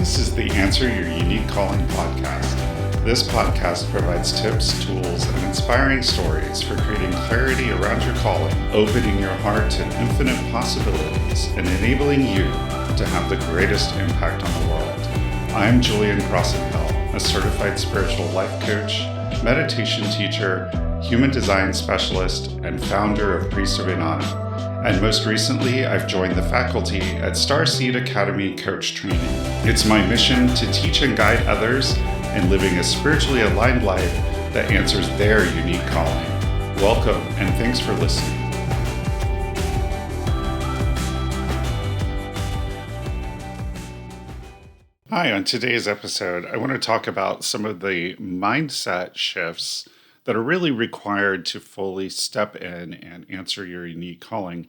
This is the Answer Your Unique Calling podcast. This podcast provides tips, tools, and inspiring stories for creating clarity around your calling, opening your heart to infinite possibilities, and enabling you to have the greatest impact on the world. I'm Crosson-Hill, a certified spiritual life coach, meditation teacher, human design specialist, and founder of 𝗞𝗲𝗆. And most recently, I've joined the faculty at 𝗏𝗏 Academy Coach Training. It's my mission to teach and guide others in living a spiritually aligned life that answers their unique calling. Welcome, and thanks for listening. Hi, on today's episode, I want to talk about some of the mindset shifts that are really required to fully step in and answer your unique calling.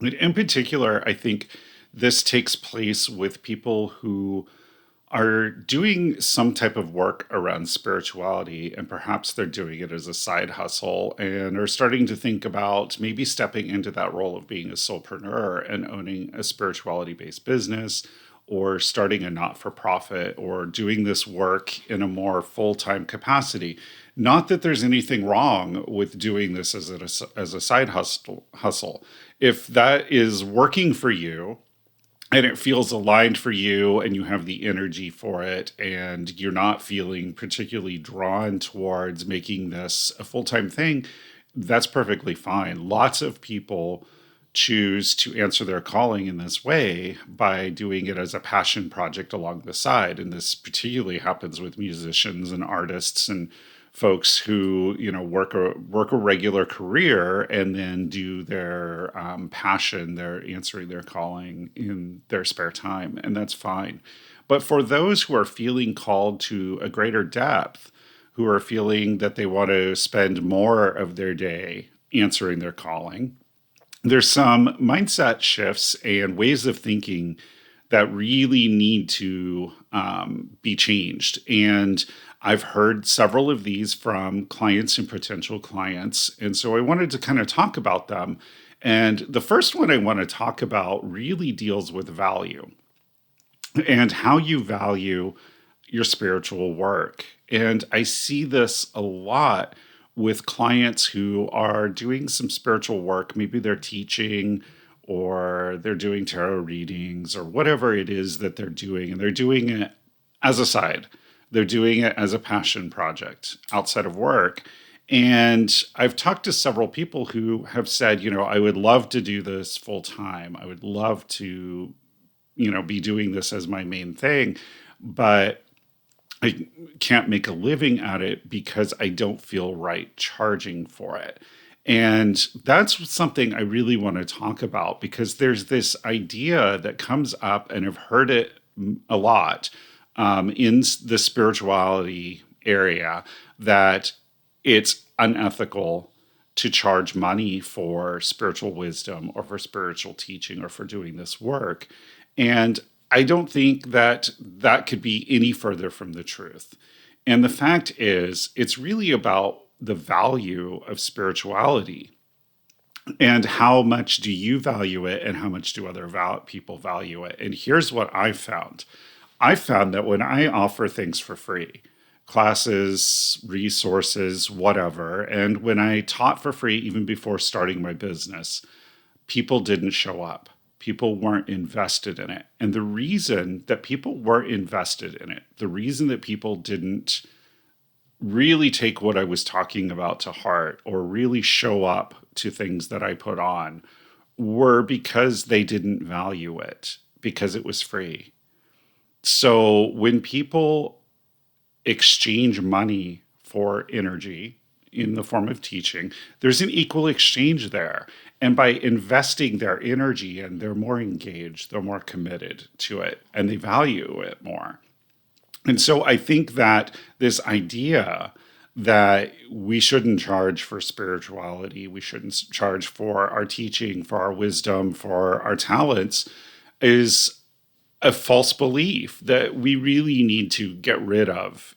And in particular, I think this takes place with people who are doing some type of work around spirituality, and perhaps they're doing it as a side hustle and are starting to think about maybe stepping into that role of being a soulpreneur and owning a spirituality-based business, or starting a not-for-profit, or doing this work in a more full-time capacity. Not that there's anything wrong with doing this as a side hustle. If that is working for you and it feels aligned for you and you have the energy for it and you're not feeling particularly drawn towards making this a full-time thing, that's perfectly fine. Lots of people choose to answer their calling in this way by doing it as a passion project along the side. And this particularly happens with musicians and artists and folks who, work a regular career and then do their passion, they're answering their calling in their spare time, and that's fine. But for those who are feeling called to a greater depth, who are feeling that they want to spend more of their day answering their calling, there's some mindset shifts and ways of thinking that really need to be changed. And I've heard several of these from clients and potential clients. And so I wanted to kind of talk about them. And the first one I want to talk about really deals with value and how you value your spiritual work. And I see this a lot with clients who are doing some spiritual work. Maybe they're teaching or they're doing tarot readings or whatever it is that they're doing. And they're doing it as a side. They're doing it as a passion project outside of work. And I've talked to several people who have said, I would love to do this full time. I would love to, be doing this as my main thing, but I can't make a living at it because I don't feel right charging for it. And that's something I really want to talk about, because there's this idea that comes up, and I've heard it a lot in the spirituality area, that it's unethical to charge money for spiritual wisdom or for spiritual teaching or for doing this work. And I don't think that that could be any further from the truth. And the fact is, it's really about the value of spirituality and how much do you value it and how much do other people value it. And here's what I found. I found that when I offer things for free, classes, resources, whatever, and when I taught for free even before starting my business, people didn't show up. People weren't invested in it. And the reason that people weren't invested in it, the reason that people didn't really take what I was talking about to heart or really show up to things that I put on, were because they didn't value it, because it was free. So when people exchange money for energy in the form of teaching, there's an equal exchange there. And by investing their energy in, they're more engaged, they're more committed to it, and they value it more. And so I think that this idea that we shouldn't charge for spirituality, we shouldn't charge for our teaching, for our wisdom, for our talents, is a false belief that we really need to get rid of.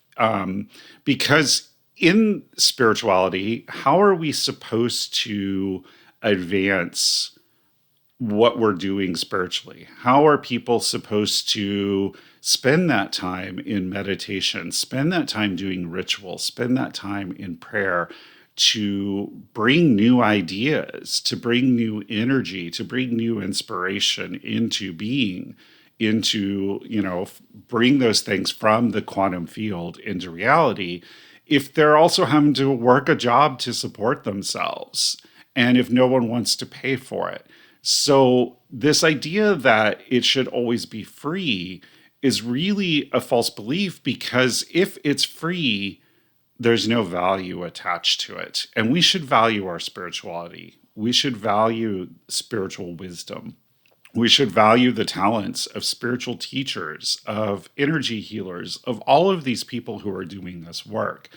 Because in spirituality, how are we supposed to advance what we're doing spiritually. How are people supposed to spend that time in meditation, spend that time doing ritual, spend that time in prayer to bring new ideas, to bring new energy, to bring new inspiration into being, into, bring those things from the quantum field into reality, if they're also having to work a job to support themselves and if no one wants to pay for it? So, this idea that it should always be free is really a false belief, because if it's free, there's no value attached to it. And we should value our spirituality. We should value spiritual wisdom. We should value the talents of spiritual teachers, of energy healers, of all of these people who are doing this work.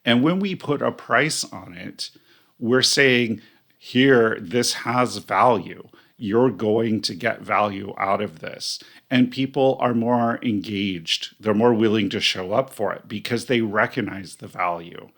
And when we put a price on it, we're saying, here, this has value. You're going to get value out of this. And people are more engaged. They're more willing to show up for it because they recognize the value.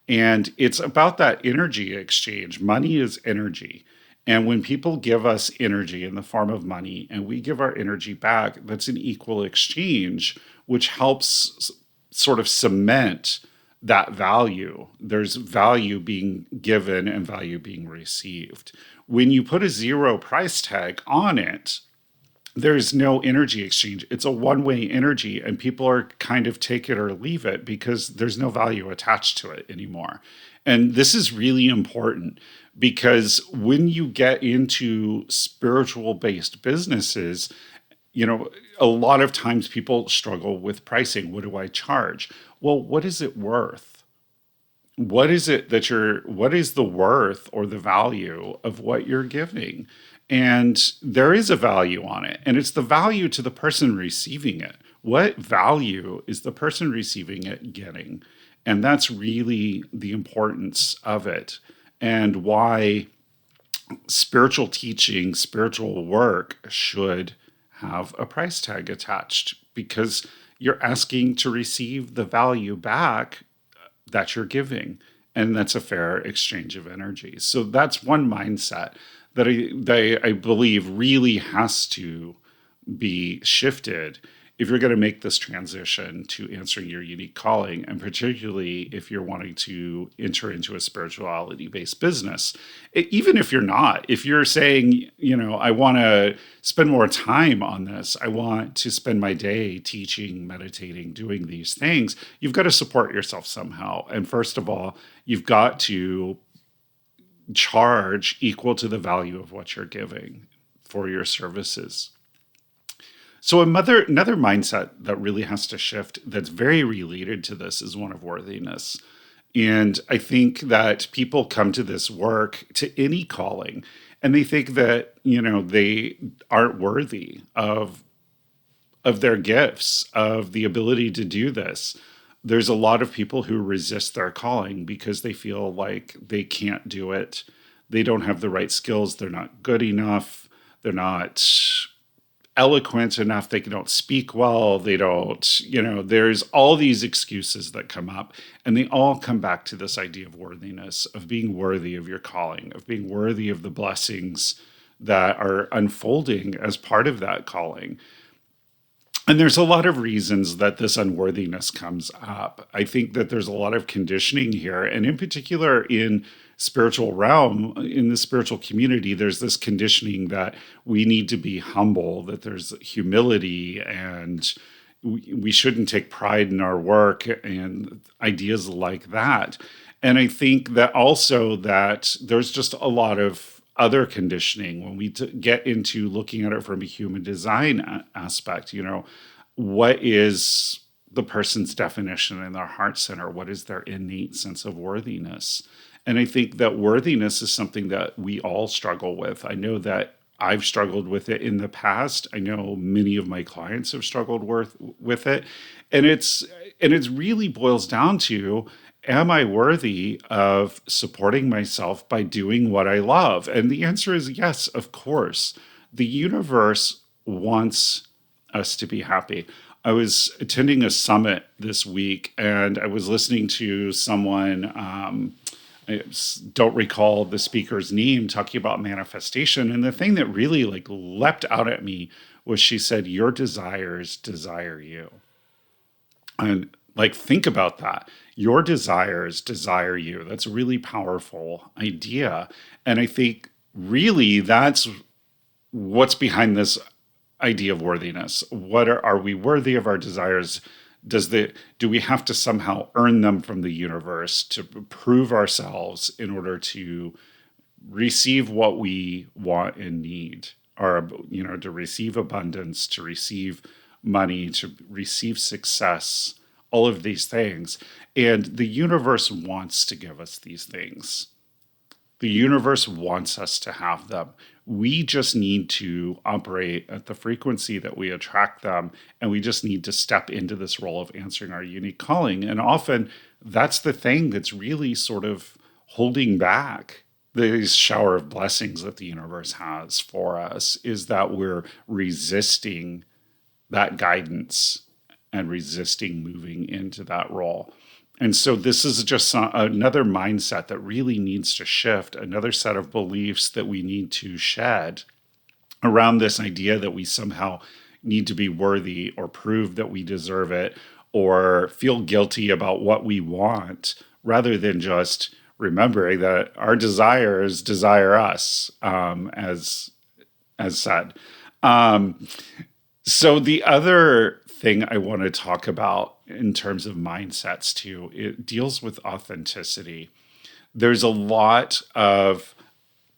And it's about that energy exchange. Money is energy. And when people give us energy in the form of money and we give our energy back, that's an equal exchange, which helps sort of cement that value. There's value being given and value being received. When you put a zero price tag on it, there's no energy exchange. It's a one-way energy, and people are kind of take it or leave it because there's no value attached to it anymore. And this is really important, because when you get into spiritual-based businesses, a lot of times people struggle with pricing. What do I charge? Well, what is it worth? What is the worth or the value of what you're giving? And there is a value on it, and it's the value to the person receiving it. What value is the person receiving it getting? And that's really the importance of it, and why spiritual teaching, spiritual work should have a price tag attached, because you're asking to receive the value back that you're giving. And that's a fair exchange of energy. So that's one mindset that I believe really has to be shifted if you're going to make this transition to answering your unique calling, and particularly if you're wanting to enter into a spirituality-based business. Even if you're not, if you're saying, I want to spend more time on this, I want to spend my day teaching, meditating, doing these things, you've got to support yourself somehow. And first of all, you've got to charge equal to the value of what you're giving for your services. So another mindset that really has to shift, that's very related to this, is one of worthiness. And I think that people come to this work, to any calling, and they think that, they aren't worthy of their gifts, of the ability to do this. There's a lot of people who resist their calling because they feel like they can't do it. They don't have the right skills. They're not good enough. They're not eloquent enough. They don't speak well. They don't, there's all these excuses that come up, and they all come back to this idea of worthiness, of being worthy of your calling, of being worthy of the blessings that are unfolding as part of that calling. And there's a lot of reasons that this unworthiness comes up. I think that there's a lot of conditioning here, and in particular in spiritual realm, in the spiritual community, there's this conditioning that we need to be humble, that there's humility, and we shouldn't take pride in our work, and ideas like that. And I think that also that there's just a lot of other conditioning when we get into looking at it from a human design aspect. What is the person's definition in their heart center? What is their innate sense of worthiness? And I think that worthiness is something that we all struggle with. I know that I've struggled with it in the past. I know many of my clients have struggled with it. And it's really boils down to, am I worthy of supporting myself by doing what I love? And the answer is yes, of course. The universe wants us to be happy. I was attending a summit this week, and I was listening to someone, don't recall the speaker's name, talking about manifestation. And the thing that really like leapt out at me was she said, "Your desires desire you." And like, think about that. Your desires desire you. That's a really powerful idea. And I think really that's what's behind this idea of worthiness. What are we worthy of our desires? Do we have to somehow earn them from the universe to prove ourselves in order to receive what we want and need? Or, to receive abundance, to receive money, to receive success, all of these things. And the universe wants to give us these things. The universe wants us to have them. We just need to operate at the frequency that we attract them, and we just need to step into this role of answering our unique calling. And often that's the thing that's really sort of holding back this shower of blessings that the universe has for us, is that we're resisting that guidance and resisting moving into that role. And so this is just another mindset that really needs to shift, another set of beliefs that we need to shed around this idea that we somehow need to be worthy or prove that we deserve it or feel guilty about what we want, rather than just remembering that our desires desire us, as said. So the other thing I want to talk about in terms of mindsets too, it deals with authenticity. There's a lot of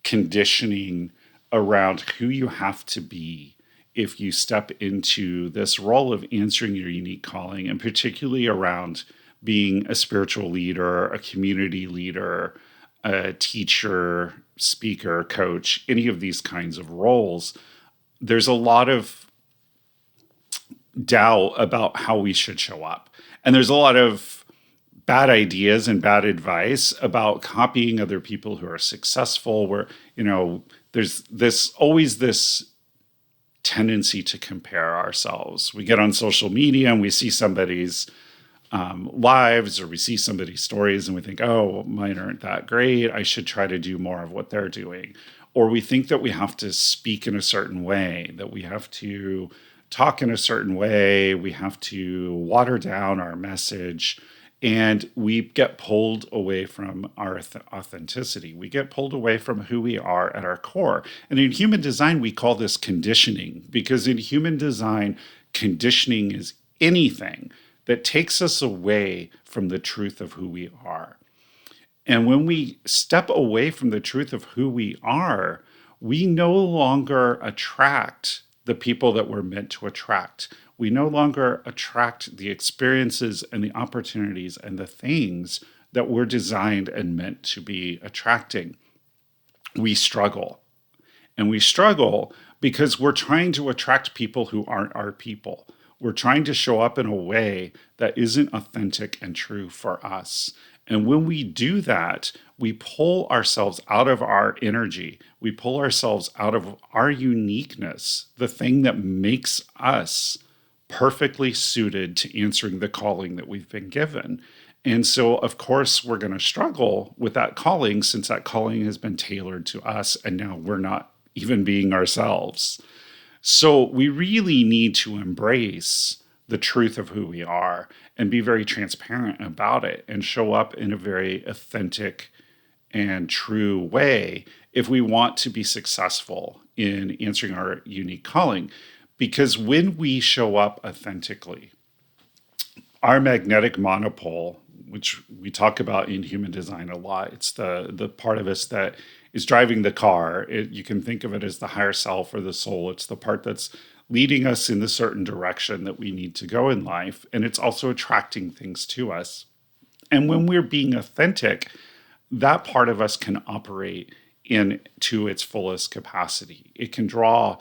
conditioning around who you have to be if you step into this role of answering your unique calling, and particularly around being a spiritual leader, a community leader, a teacher, speaker, coach, any of these kinds of roles. There's a lot of doubt about how we should show up. And there's a lot of bad ideas and bad advice about copying other people who are successful, where, there's always this tendency to compare ourselves. We get on social media and we see somebody's lives, or we see somebody's stories, and we think, oh, mine aren't that great. I should try to do more of what they're doing. Or we think that we have to speak in a certain way, that we have to talk in a certain way, we have to water down our message, and we get pulled away from our authenticity. We get pulled away from who we are at our core. And in human design, we call this conditioning, because in human design, conditioning is anything that takes us away from the truth of who we are. And when we step away from the truth of who we are, we no longer attract the people that we're meant to attract. We no longer attract the experiences and the opportunities and the things that we're designed and meant to be attracting. We struggle. And we struggle because we're trying to attract people who aren't our people. We're trying to show up in a way that isn't authentic and true for us. And when we do that, we pull ourselves out of our energy. We pull ourselves out of our uniqueness, the thing that makes us perfectly suited to answering the calling that we've been given. And so, of course, we're going to struggle with that calling, since that calling has been tailored to us, and now we're not even being ourselves. So we really need to embrace the truth of who we are and be very transparent about it and show up in a very authentic and true way if we want to be successful in answering our unique calling. Because when we show up authentically, our magnetic monopole, which we talk about in human design a lot, it's the part of us that is driving the car. You can think of it as the higher self or the soul. It's the part that's leading us in the certain direction that we need to go in life. And it's also attracting things to us. And when we're being authentic, that part of us can operate into its fullest capacity. It can draw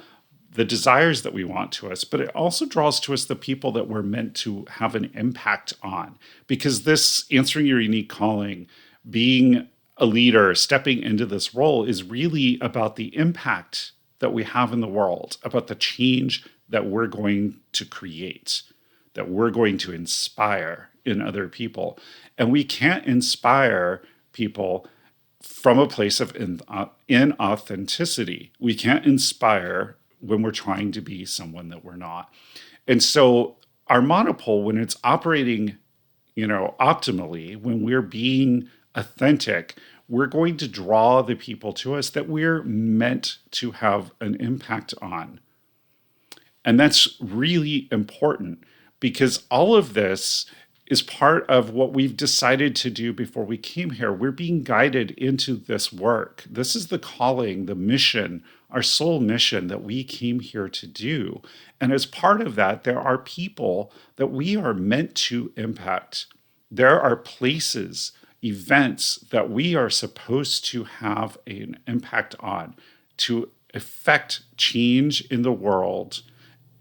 the desires that we want to us, but it also draws to us the people that we're meant to have an impact on. Because this answering your unique calling, being a leader, stepping into this role, is really about the impact that we have in the world, about the change that we're going to create, that we're going to inspire in other people. And we can't inspire people from a place of inauthenticity. We can't inspire when we're trying to be someone that we're not. And so our monopole, when it's operating, optimally, when we're being authentic, we're going to draw the people to us that we're meant to have an impact on. And that's really important because all of this is part of what we've decided to do before we came here. We're being guided into this work. This is the calling, the mission, our soul mission that we came here to do. And as part of that, there are people that we are meant to impact. There are places, events that we are supposed to have an impact on to affect change in the world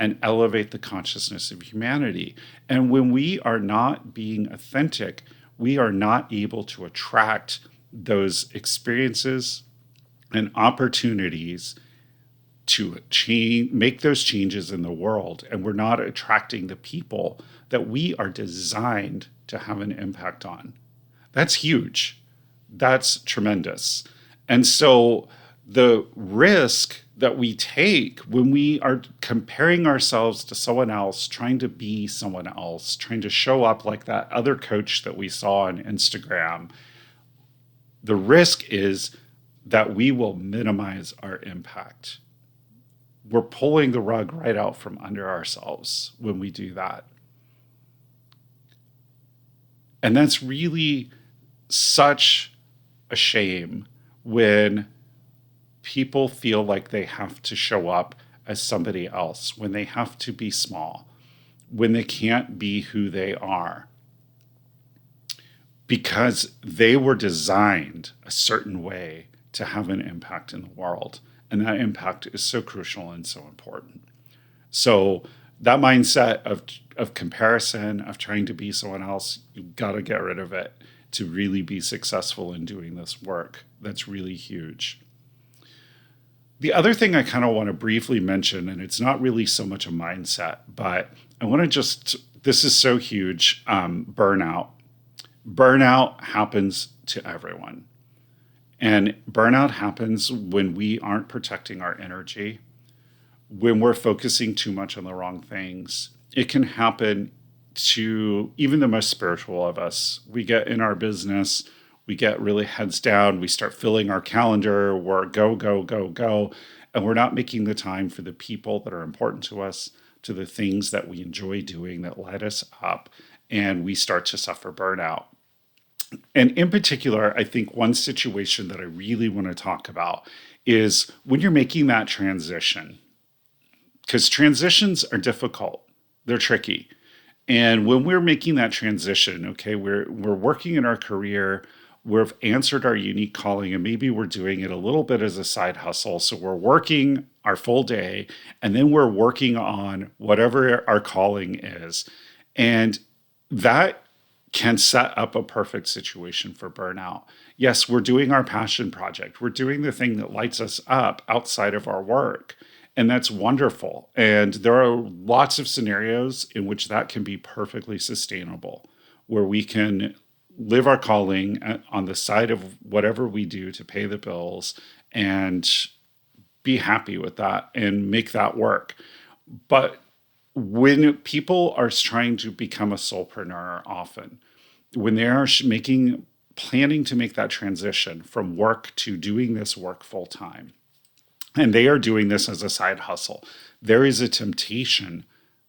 and elevate the consciousness of humanity. And when we are not being authentic, we are not able to attract those experiences and opportunities to make those changes in the world. And we're not attracting the people that we are designed to have an impact on. That's huge. That's tremendous. And so the risk that we take when we are comparing ourselves to someone else, trying to be someone else, trying to show up like that other coach that we saw on Instagram, the risk is that we will minimize our impact. We're pulling the rug right out from under ourselves when we do that. And that's really such a shame when people feel like they have to show up as somebody else, when they have to be small, when they can't be who they are, because they were designed a certain way to have an impact in the world. And that impact is so crucial and so important. So that mindset of comparison, of trying to be someone else, you've got to get rid of it to really be successful in doing this work. That's really huge. The other thing I kind of want to briefly mention, and it's not really so much a mindset, but I want to this is so huge, burnout. Burnout happens to everyone. And burnout happens when we aren't protecting our energy, when we're focusing too much on the wrong things. It can happen to even the most spiritual of us. We get in our business, we get really heads down, we start filling our calendar, we're go, go, go, go, and we're not making the time for the people that are important to us, to the things that we enjoy doing that light us up, and we start to suffer burnout. And in particular, I think one situation that I really want to talk about is when you're making that transition, because transitions are difficult, they're tricky. And when we're making that transition, okay, we're working in our career, we've answered our unique calling, and maybe we're doing it a little bit as a side hustle. So we're working our full day, and then we're working on whatever our calling is. And that can set up a perfect situation for burnout. Yes, we're doing our passion project. We're doing the thing that lights us up outside of our work. And that's wonderful. And there are lots of scenarios in which that can be perfectly sustainable, where we can live our calling on the side of whatever we do to pay the bills and be happy with that and make that work. But when people are trying to become a soulpreneur often, when they are planning to make that transition from work to doing this work full time, and they are doing this as a side hustle, there is a temptation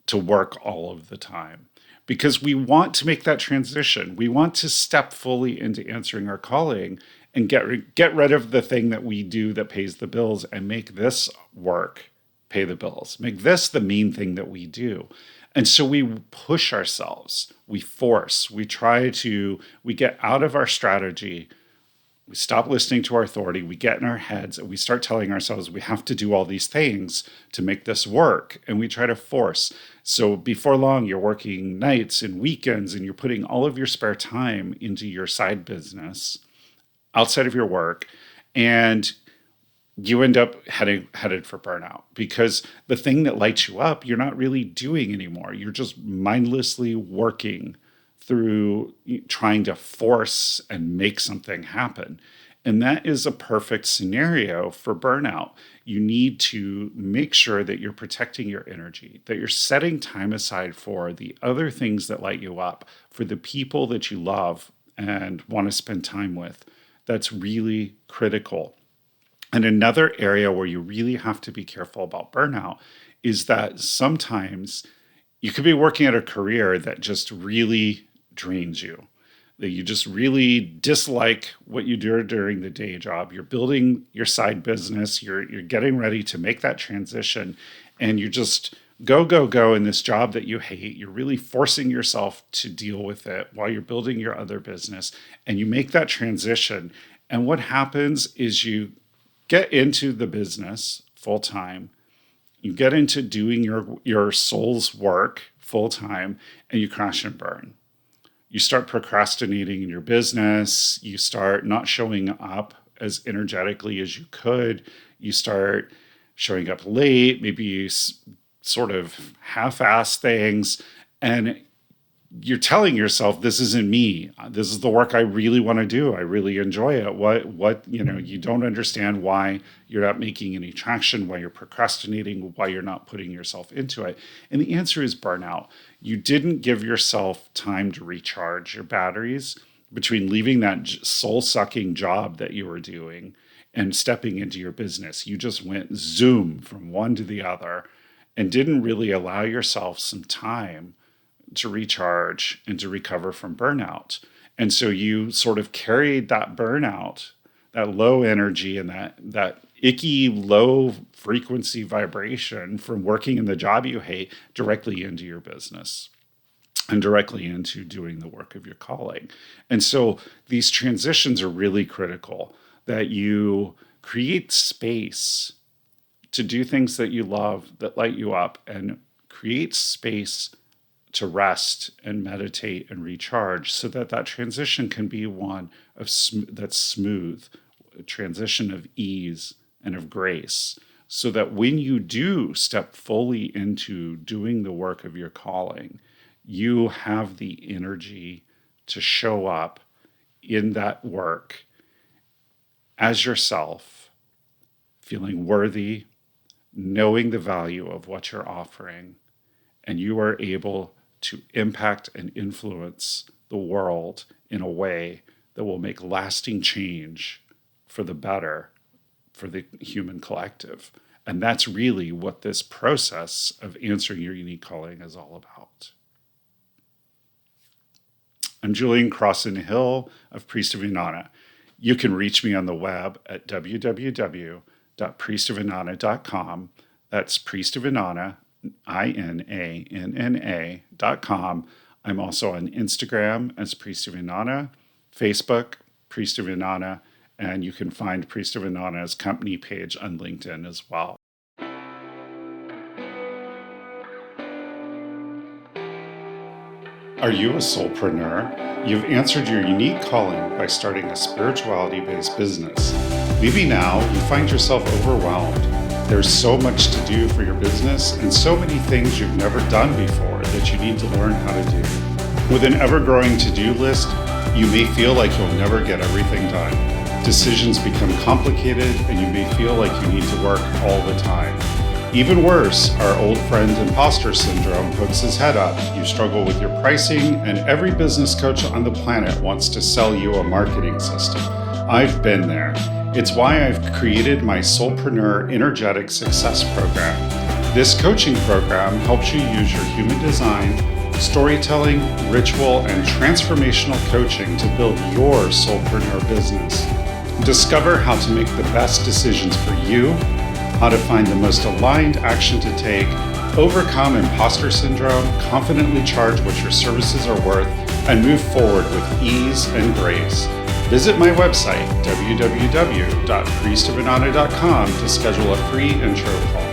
to work all of the time because we want to make that transition. We want to step fully into answering our calling and get rid of the thing that we do that pays the bills and make this work pay the bills. Make this the main thing that we do. And so we push ourselves, we force, we get out of our strategy, we stop listening to our authority, we get in our heads, and we start telling ourselves we have to do all these things to make this work. And we try to force. So before long, you're working nights and weekends, and you're putting all of your spare time into your side business outside of your work. And you end up headed for burnout because the thing that lights you up, you're not really doing anymore. You're just mindlessly working through trying to force and make something happen. And that is a perfect scenario for burnout. You need to make sure that you're protecting your energy, that you're setting time aside for the other things that light you up, for the people that you love and want to spend time with. That's really critical. And another area where you really have to be careful about burnout is that sometimes you could be working at a career that just really drains you, that you just really dislike what you do during the day job. You're building your side business, you're getting ready to make that transition, and you just go in this job that you hate. You're really forcing yourself to deal with it while you're building your other business, and you make that transition. And what happens is you get into the business full time, you get into doing your soul's work full time, and you crash and burn. You start procrastinating in your business. You start not showing up as energetically as you could. You start showing up late. Maybe you sort of half-ass things. And you're telling yourself, this isn't me. This is the work I really want to do. I really enjoy it. You don't understand why you're not making any traction, why you're procrastinating, why you're not putting yourself into it. And the answer is burnout. You didn't give yourself time to recharge your batteries between leaving that soul-sucking job that you were doing and stepping into your business. You just went zoom from one to the other and didn't really allow yourself some time to recharge and to recover from burnout. And so you sort of carried that burnout, that low energy and that icky low frequency vibration from working in the job you hate directly into your business and directly into doing the work of your calling. And so these transitions are really critical, that you create space to do things that you love, that light you up, and create space to rest and meditate and recharge, so that that transition can be one of that's smooth, a transition of ease and of grace, so that when you do step fully into doing the work of your calling, you have the energy to show up in that work as yourself, feeling worthy, knowing the value of what you're offering, and you are able to impact and influence the world in a way that will make lasting change for the better for the human collective. And that's really what this process of answering your unique calling is all about. I'm Julian Crosson-Hill of 𝗞𝗲𝗏. You can reach me on the web at www.𝗞𝗲𝗏.com. That's 𝗞𝗲𝗏, INANNA.com. I'm also on Instagram as 𝗞𝗲𝗏, Facebook, 𝗞𝗲𝗏, and you can find 𝗞𝗲𝗏's company page on LinkedIn as well. Are you a soulpreneur? You've answered your unique calling by starting a spirituality-based business. Maybe now you find yourself overwhelmed. There's so much to do for your business and so many things you've never done before that you need to learn how to do. With an ever-growing to-do list, you may feel like you'll never get everything done. Decisions become complicated and you may feel like you need to work all the time. Even worse, our old friend imposter syndrome hooks his head up. You struggle with your pricing, and every business coach on the planet wants to sell you a marketing system. I've been there. It's why I've created my Soulpreneur Energetic Success Program. This coaching program helps you use your human design, storytelling, ritual, and transformational coaching to build your soulpreneur business. Discover how to make the best decisions for you, how to find the most aligned action to take, overcome imposter syndrome, confidently charge what your services are worth, and move forward with ease and grace. Visit my website, www.𝗞𝗲𝗏.com, to schedule a free intro call.